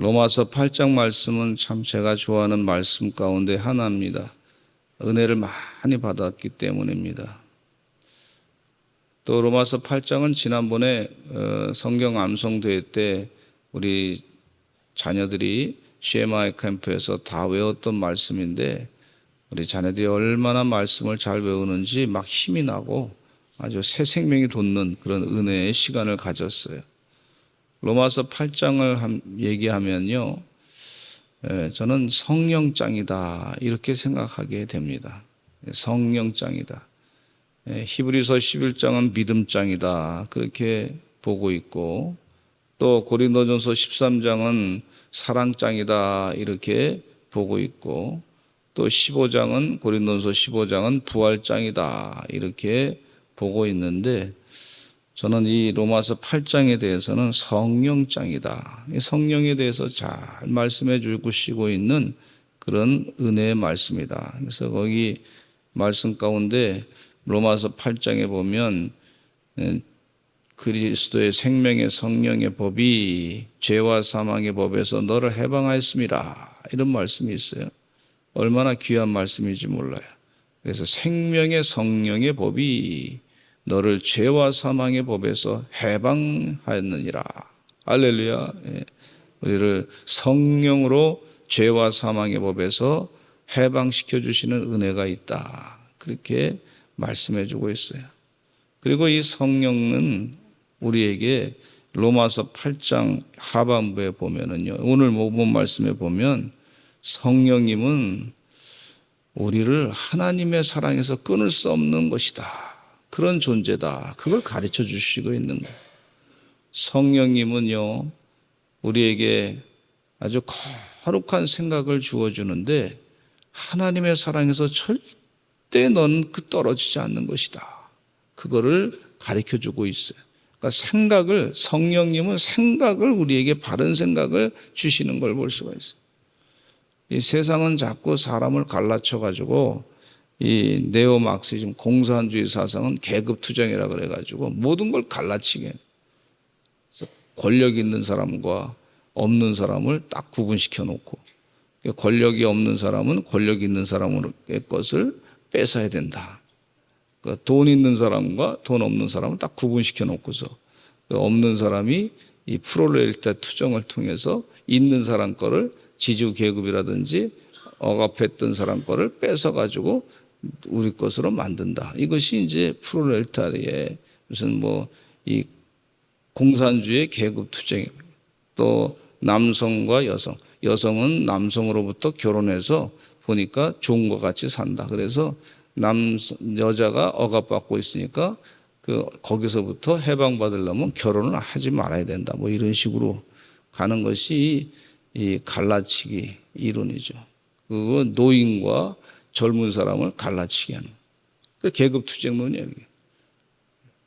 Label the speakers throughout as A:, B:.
A: 로마서 8장 말씀은 참 제가 좋아하는 말씀 가운데 하나입니다. 은혜를 많이 받았기 때문입니다. 또 로마서 8장은 지난번에 성경 암송대회 때 우리 자녀들이 CMI 캠프에서 다 외웠던 말씀인데 우리 자녀들이 얼마나 말씀을 잘 외우는지 막 힘이 나고 아주 새 생명이 돋는 그런 은혜의 시간을 가졌어요. 로마서 8장을 얘기하면요, 저는 성령장이다 이렇게 생각하게 됩니다. 성령장이다. 히브리서 11장은 믿음장이다 그렇게 보고 있고, 또 고린도전서 13장은 사랑장이다 이렇게 보고 있고, 또 15장은 고린도전서 15장은 부활장이다 이렇게 보고 있는데, 저는 이 로마서 8장에 대해서는 성령장이다. 성령에 대해서 잘 말씀해 주시고 있는 그런 은혜의 말씀이다. 그래서 거기 말씀 가운데 로마서 8장에 보면 그리스도의 생명의 성령의 법이 죄와 사망의 법에서 너를 해방하였습니다. 이런 말씀이 있어요. 얼마나 귀한 말씀인지 몰라요. 그래서 생명의 성령의 법이 너를 죄와 사망의 법에서 해방하였느니라. 할렐루야. 우리를 성령으로 죄와 사망의 법에서 해방시켜 주시는 은혜가 있다. 그렇게 말씀해 주고 있어요. 그리고 이 성령은 우리에게 로마서 8장 하반부에 보면은요, 오늘 본 말씀에 보면 성령님은 우리를 하나님의 사랑에서 끊을 수 없는 것이다. 그런 존재다. 그걸 가르쳐 주시고 있는 거예요. 성령님은요, 우리에게 아주 거룩한 생각을 주어주는데 하나님의 사랑에서 절대 넌 떨어지지 않는 것이다. 그거를 가르쳐 주고 있어요. 그러니까 성령님은 생각을 우리에게 바른 생각을 주시는 걸 볼 수가 있어요. 이 세상은 자꾸 사람을 갈라쳐가지고 이 네오마르크시즘 공산주의 사상은 계급투쟁이라 그래가지고 모든 걸 갈라치게 해요. 그래서 권력 있는 사람과 없는 사람을 딱 구분시켜 놓고, 권력이 없는 사람은 권력 있는 사람의 것을 뺏어야 된다. 돈 있는 사람과 돈 없는 사람을 딱 구분시켜 놓고서 없는 사람이 이 프롤레타리아 투쟁을 통해서 있는 사람 거를 지주 계급이라든지 억압했던 사람 거를 뺏어가지고 우리 것으로 만든다. 이것이 이제 프롤레타리아의 무슨 이 공산주의 계급 투쟁. 또 남성과 여성은 남성으로부터 결혼해서 보니까 좋은 것 같이 산다. 그래서 여자가 억압받고 있으니까 거기서부터 해방받으려면 결혼을 하지 말아야 된다. 이런 식으로 가는 것이 이 갈라치기 이론이죠. 그거 노인과 젊은 사람을 갈라치게 하는 계급투쟁론이에요.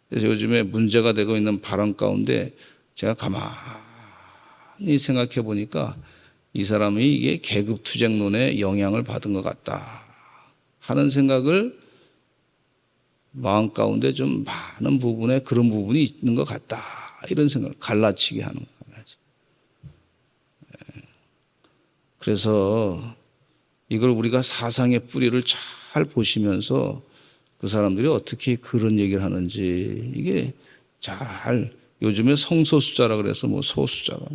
A: 그래서 요즘에 문제가 되고 있는 발언 가운데 제가 가만히 생각해 보니까 이 사람이 이게 계급투쟁론에 영향을 받은 것 같다 하는 생각을 마음 가운데 좀 많은 부분에 그런 부분이 있는 것 같다 이런 생각을 갈라치게 하는 거예요. 그래서 이걸 우리가 사상의 뿌리를 잘 보시면서 그 사람들이 어떻게 그런 얘기를 하는지 이게 잘 요즘에 성소수자라 그래서 소수자가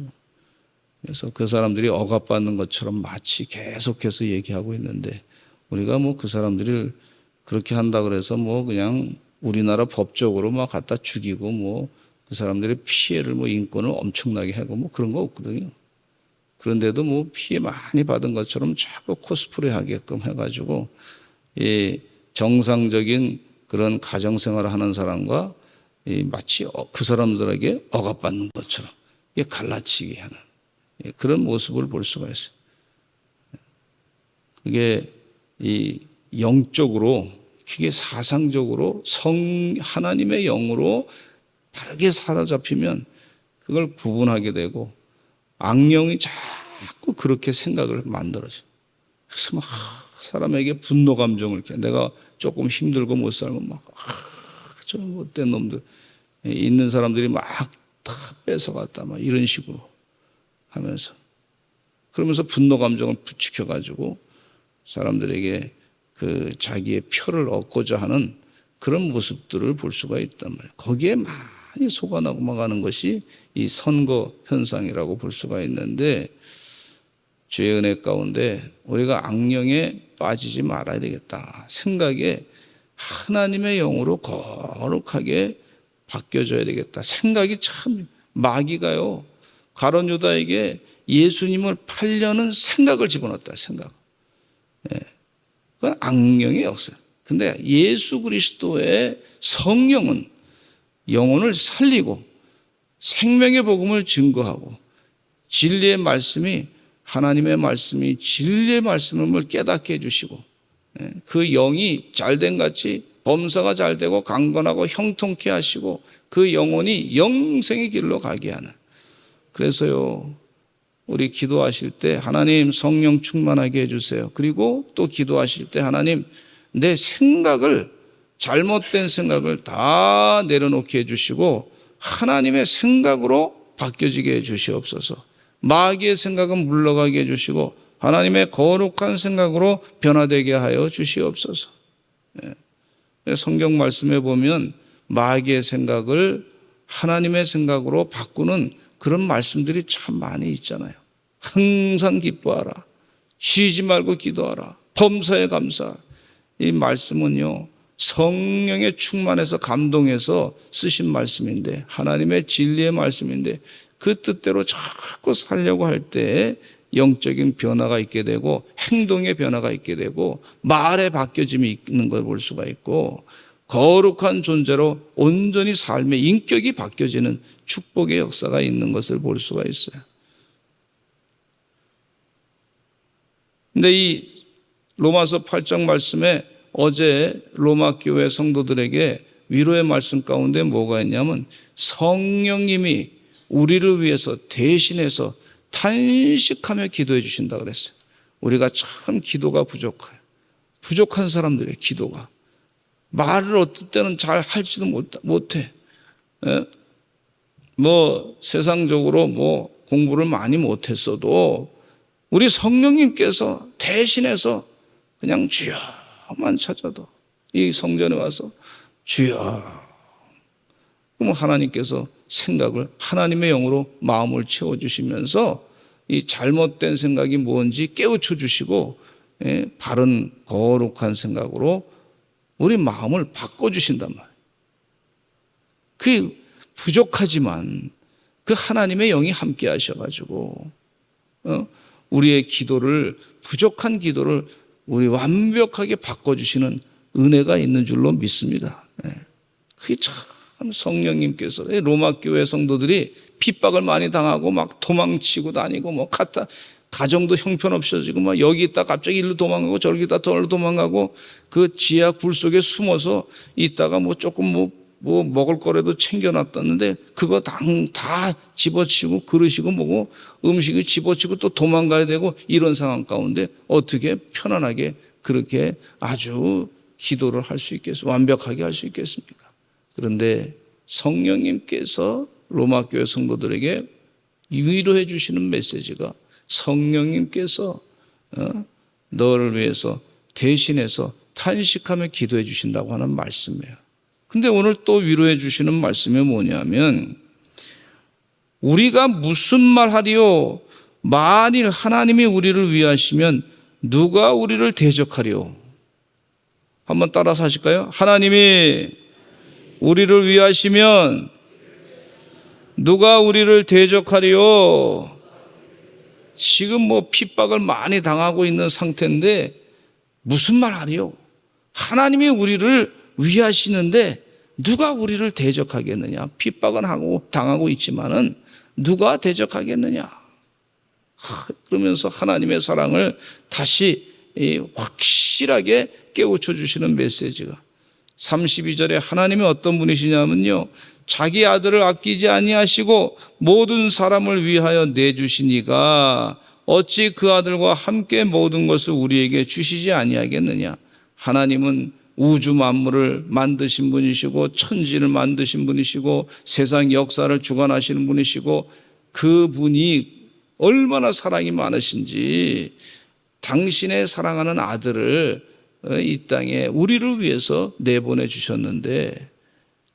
A: 그래서 그 사람들이 억압받는 것처럼 마치 계속해서 얘기하고 있는데 우리가 그 사람들을 그렇게 한다 그래서 그냥 우리나라 법적으로 갖다 죽이고 그 사람들의 피해를 인권을 엄청나게 하고 그런 거 없거든요. 그런데도 피해 많이 받은 것처럼 자꾸 코스프레 하게끔 해가지고 이 정상적인 그런 가정생활을 하는 사람과 마치 그 사람들에게 억압받는 것처럼 갈라치게 하는 그런 모습을 볼 수가 있어요. 그게 이 영적으로, 그게 사상적으로 하나님의 영으로 바르게 사로잡히면 그걸 구분하게 되고 악령이 자꾸 그렇게 생각을 만들어줘. 그래서 사람에게 분노 감정을 이렇게 내가 조금 힘들고 못 살면 저 못된 놈들 있는 사람들이 다 뺏어갔다 이런 식으로 하면서 그러면서 분노 감정을 부추겨가지고 사람들에게 그 자기의 표를 얻고자 하는 그런 모습들을 볼 수가 있단 말이에요. 거기에 많이 속아나고 나가는 것이 이 선거 현상이라고 볼 수가 있는데, 주의 은혜 가운데 우리가 악령에 빠지지 말아야 되겠다 생각에 하나님의 영으로 거룩하게 바뀌어져야 되겠다 생각이, 참 마귀가요 가룟 유다에게 예수님을 팔려는 생각을 집어넣었다. 생각. 그건 악령의 역사. 근데 예수 그리스도의 성령은 영혼을 살리고 생명의 복음을 증거하고, 진리의 말씀이, 하나님의 말씀이 진리의 말씀을 깨닫게 해주시고, 그 영이 잘된 같이 범사가 잘되고 강건하고 형통케 하시고, 그 영혼이 영생의 길로 가게 하는. 그래서요, 우리 기도하실 때 하나님 성령 충만하게 해주세요. 그리고 또 기도하실 때 하나님 내 생각을, 잘못된 생각을 다 내려놓게 해주시고 하나님의 생각으로 바뀌어지게 해주시옵소서. 마귀의 생각은 물러가게 해주시고 하나님의 거룩한 생각으로 변화되게 하여 주시옵소서. 성경 말씀에 보면 마귀의 생각을 하나님의 생각으로 바꾸는 그런 말씀들이 참 많이 있잖아요. 항상 기뻐하라, 쉬지 말고 기도하라, 범사에 감사. 이 말씀은요 성령의 충만해서 감동해서 쓰신 말씀인데, 하나님의 진리의 말씀인데, 그 뜻대로 자꾸 살려고 할 때 영적인 변화가 있게 되고 행동의 변화가 있게 되고 말의 바뀌어짐이 있는 걸 볼 수가 있고, 거룩한 존재로 온전히 삶의 인격이 바뀌어지는 축복의 역사가 있는 것을 볼 수가 있어요. 근데 이 로마서 8장 말씀에 어제 로마 교회 성도들에게 위로의 말씀 가운데 뭐가 있냐면, 성령님이 우리를 위해서 대신해서 탄식하며 기도해 주신다 그랬어요. 우리가 참 기도가 부족해요. 부족한 사람들의 기도가. 말을 어떨 때는 잘 할지도 못해. 세상적으로 공부를 많이 못했어도 우리 성령님께서 대신해서 그냥 주여만 찾아도, 이 성전에 와서 주여, 그럼 하나님께서 생각을 하나님의 영으로 마음을 채워주시면서 이 잘못된 생각이 뭔지 깨우쳐 주시고 바른 거룩한 생각으로 우리 마음을 바꿔주신단 말이에요. 그 부족하지만 그 하나님의 영이 함께 하셔가지고 우리의 기도를, 부족한 기도를 우리 완벽하게 바꿔주시는 은혜가 있는 줄로 믿습니다. 그게 참 성령님께서, 로마 교회 성도들이 핍박을 많이 당하고 막 도망치고 다니고 가정도 형편없어지고 여기 있다 갑자기 일로 도망가고 저기 있다 저기로 도망가고, 그 지하 굴 속에 숨어서 있다가 조금 먹을 거라도 챙겨놨다는데 그거 다 집어치고 그릇이고 뭐고 음식을 집어치고 또 도망가야 되고, 이런 상황 가운데 어떻게 편안하게 그렇게 아주 기도를 할 수 있겠습니까? 완벽하게 할 수 있겠습니까? 그런데 성령님께서 로마 교회 성도들에게 위로해 주시는 메시지가, 성령님께서 너를 위해서 대신해서 탄식하며 기도해 주신다고 하는 말씀이에요. 근데 오늘 또 위로해 주시는 말씀이 뭐냐면, 우리가 무슨 말 하리요? 만일 하나님이 우리를 위하시면 누가 우리를 대적하리요? 한번 따라서 하실까요? 하나님이 우리를 위하시면 누가 우리를 대적하리요? 지금 핍박을 많이 당하고 있는 상태인데 무슨 말 하리요? 하나님이 우리를 위하시는데 누가 우리를 대적하겠느냐? 핍박은 당하고 있지만은 누가 대적하겠느냐? 그러면서 하나님의 사랑을 다시 확실하게 깨우쳐 주시는 메시지가, 32절에 하나님이 어떤 분이시냐면요, 자기 아들을 아끼지 아니하시고 모든 사람을 위하여 내주시니가 어찌 그 아들과 함께 모든 것을 우리에게 주시지 아니하겠느냐? 하나님은 우주 만물을 만드신 분이시고 천지를 만드신 분이시고 세상 역사를 주관하시는 분이시고, 그분이 얼마나 사랑이 많으신지 당신의 사랑하는 아들을 이 땅에 우리를 위해서 내보내 주셨는데,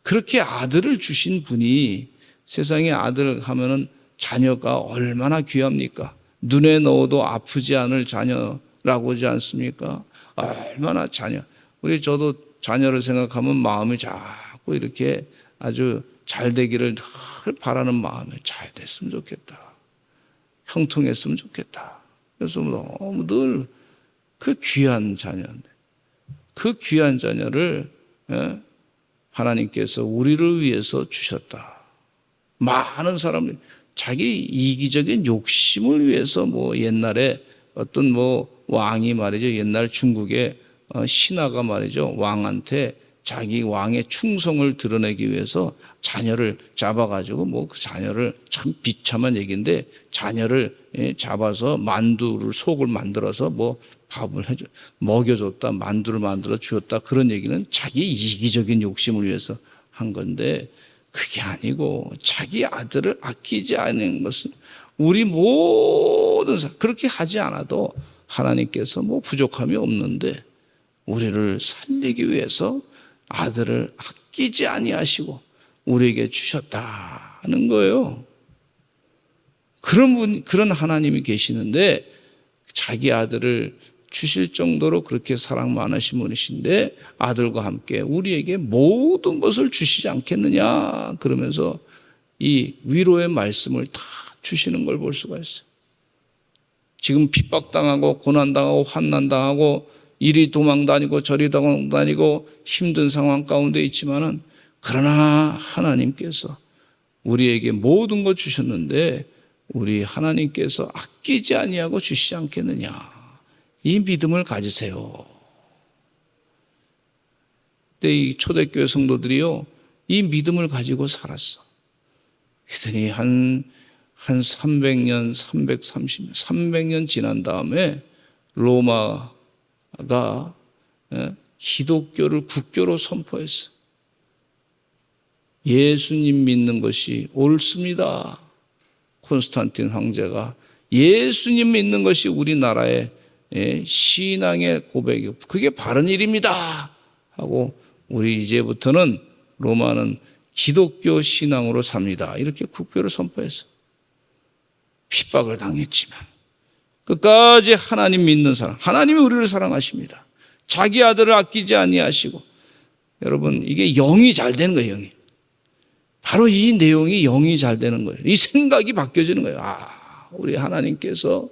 A: 그렇게 아들을 주신 분이, 세상에 아들 하면은 자녀가 얼마나 귀합니까? 눈에 넣어도 아프지 않을 자녀라고 하지 않습니까? 얼마나 저도 자녀를 생각하면 마음이 자꾸 이렇게 아주 잘 되기를 늘 바라는 마음이, 잘 됐으면 좋겠다, 형통했으면 좋겠다. 그래서 너무 늘 그 귀한 자녀인데, 그 귀한 자녀를 하나님께서 우리를 위해서 주셨다. 많은 사람들이 자기 이기적인 욕심을 위해서 옛날에 어떤 왕이 말이죠, 옛날 중국의 신하가 말이죠, 왕한테 자기 왕의 충성을 드러내기 위해서 자녀를 잡아가지고 그 자녀를, 참 비참한 얘기인데, 자녀를 잡아서 만두를, 속을 만들어서 밥을 먹여줬다, 만두를 만들어 주었다, 그런 얘기는 자기 이기적인 욕심을 위해서 한 건데, 그게 아니고 자기 아들을 아끼지 않는 것은 우리 모든 사람, 그렇게 하지 않아도 하나님께서 부족함이 없는데 우리를 살리기 위해서 아들을 아끼지 아니하시고 우리에게 주셨다는 거예요. 그런 하나님이 계시는데 자기 아들을 주실 정도로 그렇게 사랑 많으신 분이신데 아들과 함께 우리에게 모든 것을 주시지 않겠느냐, 그러면서 이 위로의 말씀을 다 주시는 걸 볼 수가 있어요. 지금 핍박당하고 고난당하고 환난당하고 이리 도망다니고 저리 도망다니고 힘든 상황 가운데 있지만은, 그러나 하나님께서 우리에게 모든 것 주셨는데 우리 하나님께서 아끼지 아니하고 주시지 않겠느냐, 이 믿음을 가지세요. 그때 이 초대교회 성도들이요, 이 믿음을 가지고 살았어. 그랬더니 한 300년, 330년, 300년 지난 다음에 로마가 기독교를 국교로 선포했어. 예수님 믿는 것이 옳습니다. 콘스탄틴 황제가 예수님 믿는 것이 우리나라의 신앙의 고백이고 그게 바른 일입니다 하고, 우리 이제부터는 로마는 기독교 신앙으로 삽니다, 이렇게 국교를 선포했어. 핍박을 당했지만 끝까지 하나님 믿는 사람, 하나님이 우리를 사랑하십니다. 자기 아들을 아끼지 아니하시고. 여러분, 이게 영이 잘 되는 거예요. 영이. 바로 이 내용이 영이 잘 되는 거예요. 이 생각이 바뀌어지는 거예요. 우리 하나님께서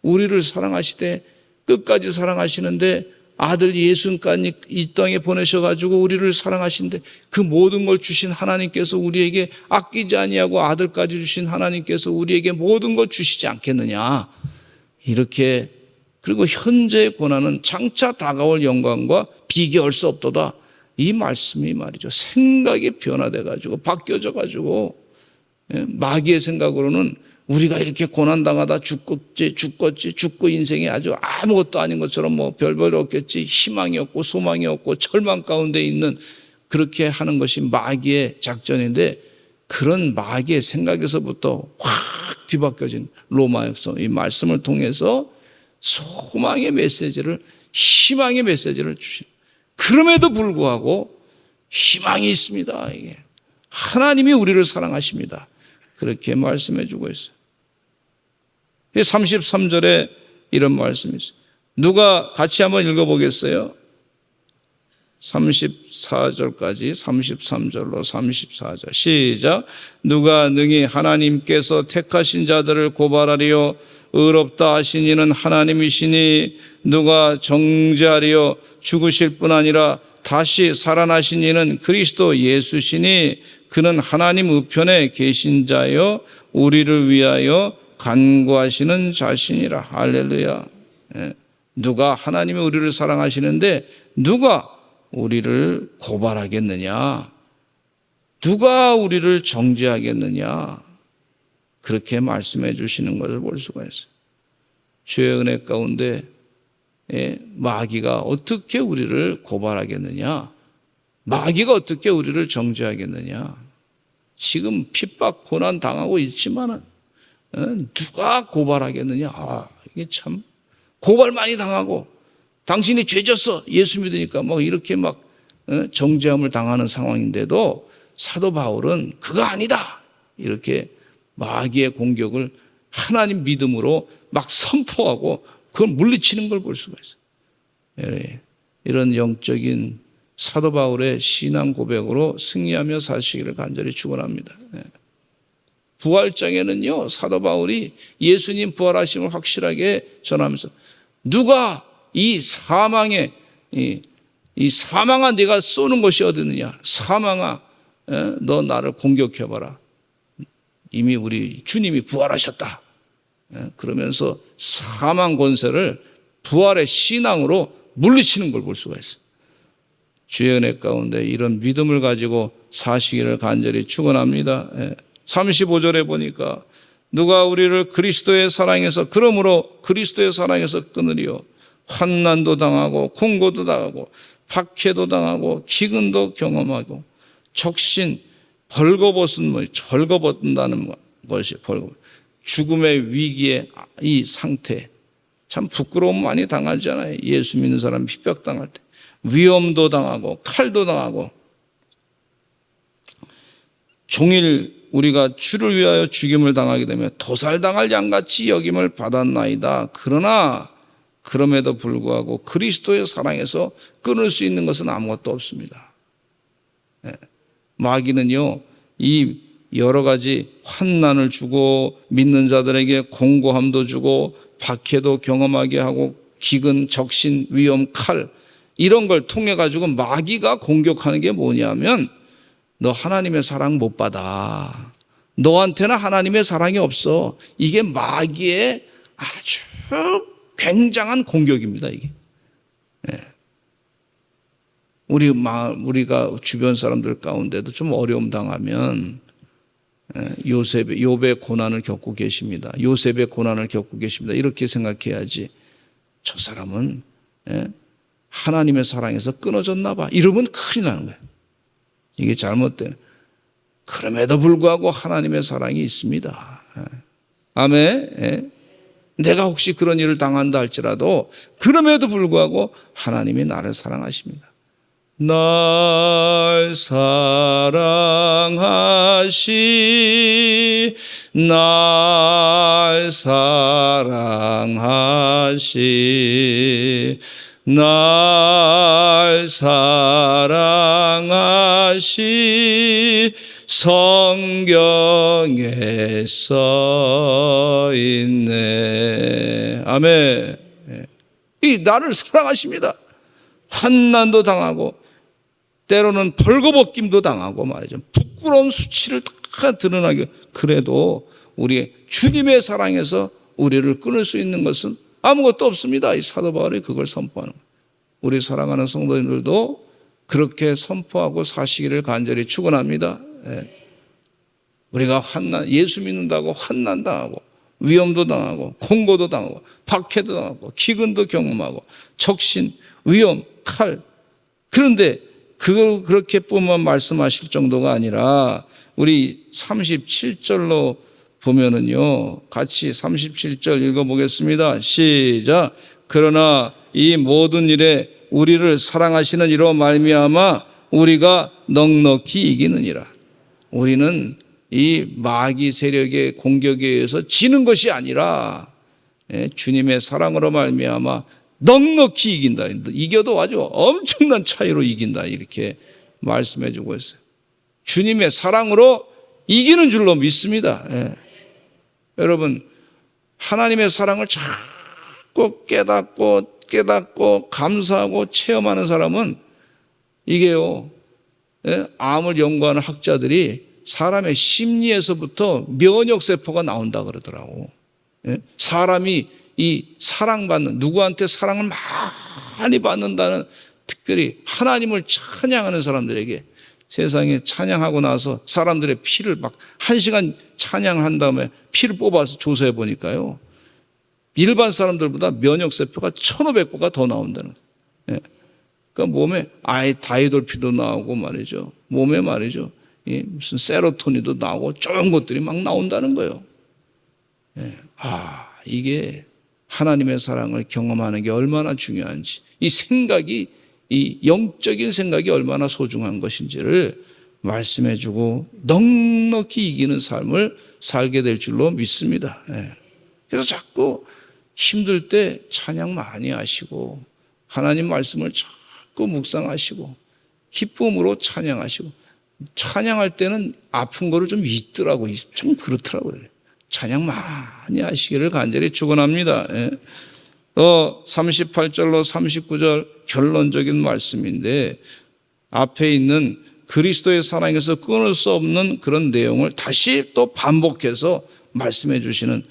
A: 우리를 사랑하시되 끝까지 사랑하시는데 아들 예수님까지 이 땅에 보내셔가지고 우리를 사랑하시는데 그 모든 걸 주신 하나님께서 우리에게 아끼지 아니하고 아들까지 주신 하나님께서 우리에게 모든 걸 주시지 않겠느냐, 이렇게. 그리고 현재의 고난은 장차 다가올 영광과 비교할 수 없도다, 이 말씀이 말이죠, 생각이 변화돼가지고 바뀌어져가지고, 마귀의 생각으로는 우리가 이렇게 고난당하다 죽고 인생이 아주 아무것도 아닌 것처럼 별별 없겠지, 희망이 없고 소망이 없고 절망 가운데 있는, 그렇게 하는 것이 마귀의 작전인데, 그런 마귀의 생각에서부터 확 뒤바뀌어진 로마에서 이 말씀을 통해서 소망의 메시지를, 희망의 메시지를 주신. 그럼에도 불구하고 희망이 있습니다. 이게 하나님이 우리를 사랑하십니다, 그렇게 말씀해 주고 있어요. 33절에 이런 말씀이 있어요. 누가 같이 한번 읽어보겠어요? 34절까지 33절로 34절 시작. 누가 능히 하나님께서 택하신 자들을 고발하리요, 의롭다 하신 이는 하나님이시니 누가 정죄하리요, 죽으실 뿐 아니라 다시 살아나신 이는 그리스도 예수시니 그는 하나님 우편에 계신 자요 우리를 위하여 간구하시는 자신이라. 할렐루야. 누가, 하나님이 우리를 사랑하시는데 누가 우리를 고발하겠느냐, 누가 우리를 정죄하겠느냐, 그렇게 말씀해 주시는 것을 볼 수가 있어요. 주의 은혜 가운데 마귀가 어떻게 우리를 고발하겠느냐, 마귀가 어떻게 우리를 정죄하겠느냐. 지금 핍박 고난 당하고 있지만은 누가 고발하겠느냐. 이게 참 고발 많이 당하고 당신이 죄졌어 예수 믿으니까 뭐 이렇게 막 정죄함을 당하는 상황인데도 사도 바울은 그거 아니다 이렇게 마귀의 공격을 하나님 믿음으로 막 선포하고 그걸 물리치는 걸 볼 수가 있어요. 이런 영적인 사도 바울의 신앙 고백으로 승리하며 사시기를 간절히 축원합니다. 부활장에는요 사도 바울이 예수님 부활하심을 확실하게 전하면서 누가 이 사망에 이 사망아 네가 쏘는 것이 어디느냐 사망아 너 나를 공격해봐라 이미 우리 주님이 부활하셨다 그러면서 사망 권세를 부활의 신앙으로 물리치는 걸 볼 수가 있어요. 주의 은혜 가운데 이런 믿음을 가지고 사시기를 간절히 축원합니다. 35절에 보니까 누가 우리를 그리스도의 사랑에서 그러므로 그리스도의 사랑에서 끊으리요 환난도 당하고 공고도 당하고 박해도 당하고 기근도 경험하고 적신 벌거벗은 벌거벗는다는 것이 죽음의 위기의 이 상태 참 부끄러움 많이 당하잖아요. 예수 믿는 사람 핍박당할 때 위험도 당하고 칼도 당하고 종일 우리가 주를 위하여 죽임을 당하게 되면 도살당할 양같이 여김을 받았나이다. 그러나 그럼에도 불구하고 그리스도의 사랑에서 끊을 수 있는 것은 아무것도 없습니다. 마귀는요 이 여러 가지 환난을 주고 믿는 자들에게 공고함도 주고 박해도 경험하게 하고 기근, 적신, 위험, 칼 이런 걸 통해 가지고 마귀가 공격하는 게 뭐냐면 너 하나님의 사랑 못 받아. 너한테는 하나님의 사랑이 없어. 이게 마귀의 아주 굉장한 공격입니다. 이게. 우리가 주변 사람들 가운데도 좀 어려움 당하면 욥의 고난을 겪고 계십니다. 요셉의 고난을 겪고 계십니다. 이렇게 생각해야지. 저 사람은 하나님의 사랑에서 끊어졌나 봐. 이러면 큰일 나는 거예요. 이게 잘못돼요. 그럼에도 불구하고 하나님의 사랑이 있습니다. 아멘. 내가 혹시 그런 일을 당한다 할지라도 그럼에도 불구하고 하나님이 나를 사랑하십니다. 날 사랑하시 날 사랑하시 날 사랑하시 성경에 써 있네. 아멘. 이 나를 사랑하십니다. 환난도 당하고 때로는 벌거벗김도 당하고 말이죠. 부끄러운 수치를 다 드러나게 그래도 우리 주님의 사랑에서 우리를 끊을 수 있는 것은 아무것도 없습니다. 이 사도 바울이 그걸 선포하는 거예요. 우리 사랑하는 성도님들도 그렇게 선포하고 사시기를 간절히 축원합니다. 우리가 예수 믿는다고 환난 당하고 위험도 당하고 공고도 당하고 박해도 당하고 기근도 경험하고 적신, 위험, 칼 그런데 그렇게 뿐만 말씀하실 정도가 아니라 우리 37절로 보면은요 같이 37절 읽어보겠습니다. 시작. 그러나 이 모든 일에 우리를 사랑하시는 이로 말미암아 우리가 넉넉히 이기느니라. 우리는 이 마귀 세력의 공격에 의해서 지는 것이 아니라 주님의 사랑으로 말미암아 넉넉히 이긴다. 이겨도 아주 엄청난 차이로 이긴다. 이렇게 말씀해 주고 있어요. 주님의 사랑으로 이기는 줄로 믿습니다. 여러분 하나님의 사랑을 자꾸 깨닫고 감사하고 체험하는 사람은 이게요 암을 연구하는 학자들이 사람의 심리에서부터 면역세포가 나온다 그러더라고. 사람이 이 사랑받는 누구한테 사랑을 많이 받는다는 특별히 하나님을 찬양하는 사람들에게 세상에 찬양하고 나서 사람들의 피를 막 1시간 찬양을 한 다음에 피를 뽑아서 조사해 보니까요 일반 사람들보다 면역세포가 1500배가 더 나온다는 거예요. 그러니까 몸에 다이돌피도 나오고 말이죠. 몸에 말이죠. 무슨 세로토닌도 나오고 좋은 것들이 막 나온다는 거예요. 이게 하나님의 사랑을 경험하는 게 얼마나 중요한지, 이 생각이, 이 영적인 생각이 얼마나 소중한 것인지를 말씀해 주고 넉넉히 이기는 삶을 살게 될 줄로 믿습니다. 그래서 자꾸 힘들 때 찬양 많이 하시고 하나님 말씀을 자꾸 묵상하시고 기쁨으로 찬양하시고, 찬양할 때는 아픈 거를 좀 잊더라고요. 좀 그렇더라고요. 찬양 많이 하시기를 간절히 축원합니다. 38절로 39절 결론적인 말씀인데, 앞에 있는 그리스도의 사랑에서 끊을 수 없는 그런 내용을 다시 또 반복해서 말씀해 주시는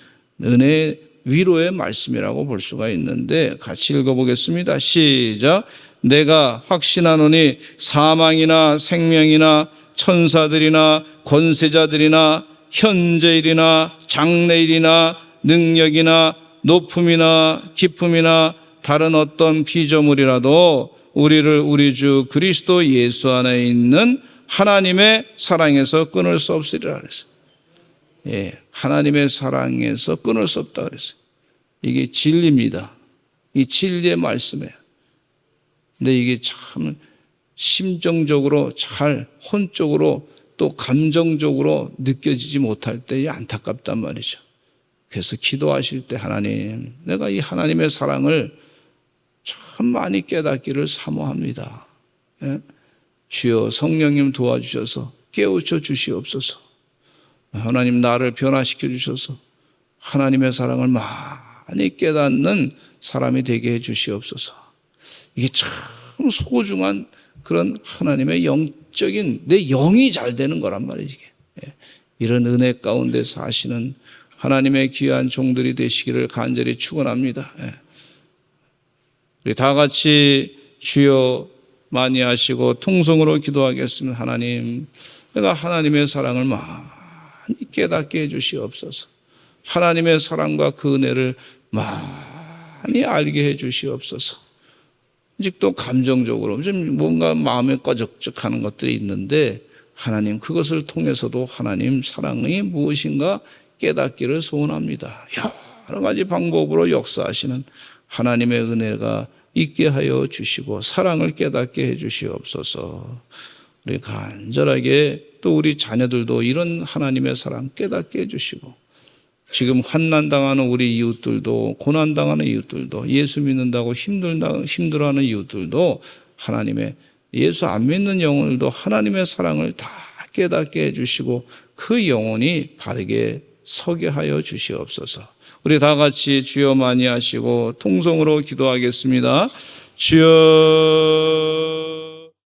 A: 은혜의 위로의 말씀이라고 볼 수가 있는데, 같이 읽어보겠습니다. 시작. 내가 확신하노니 사망이나 생명이나 천사들이나 권세자들이나 현재일이나 장래일이나 능력이나 높음이나 깊음이나 다른 어떤 피조물이라도 우리를 우리 주 그리스도 예수 안에 있는 하나님의 사랑에서 끊을 수 없으리라 그랬어요. 하나님의 사랑에서 끊을 수 없다 그랬어요. 이게 진리입니다. 이 진리의 말씀이에요. 근데 이게 참 심정적으로 잘 혼적으로 또 감정적으로 느껴지지 못할 때 안타깝단 말이죠. 그래서 기도하실 때 하나님, 내가 이 하나님의 사랑을 참 많이 깨닫기를 사모합니다. 주여 성령님 도와주셔서 깨우쳐 주시옵소서. 하나님 나를 변화시켜 주셔서 하나님의 사랑을 많이 깨닫는 사람이 되게 해 주시옵소서. 이게 참 소중한 그런 하나님의 영적인 내 영이 잘 되는 거란 말이지. 이런 은혜 가운데 사시는 하나님의 귀한 종들이 되시기를 간절히 축원합니다. 우리 다 같이 주여 많이 하시고 통성으로 기도하겠습니다. 하나님, 내가 하나님의 사랑을 많이 깨닫게 해 주시옵소서. 하나님의 사랑과 그 은혜를 많이 알게 해 주시옵소서. 아직도 감정적으로 좀 뭔가 마음에 꺼적적하는 것들이 있는데, 하나님 그것을 통해서도 하나님 사랑이 무엇인가 깨닫기를 소원합니다. 여러 가지 방법으로 역사하시는 하나님의 은혜가 있게 하여 주시고 사랑을 깨닫게 해 주시옵소서. 우리 간절하게 또 우리 자녀들도 이런 하나님의 사랑 깨닫게 해 주시고, 지금 환난당하는 우리 이웃들도, 고난당하는 이웃들도, 예수 믿는다고 힘들어하는 이웃들도 하나님의, 예수 안 믿는 영혼들도 하나님의 사랑을 다 깨닫게 해주시고 그 영혼이 바르게 서게 하여 주시옵소서. 우리 다 같이 주여 많이 하시고 통성으로 기도하겠습니다. 주여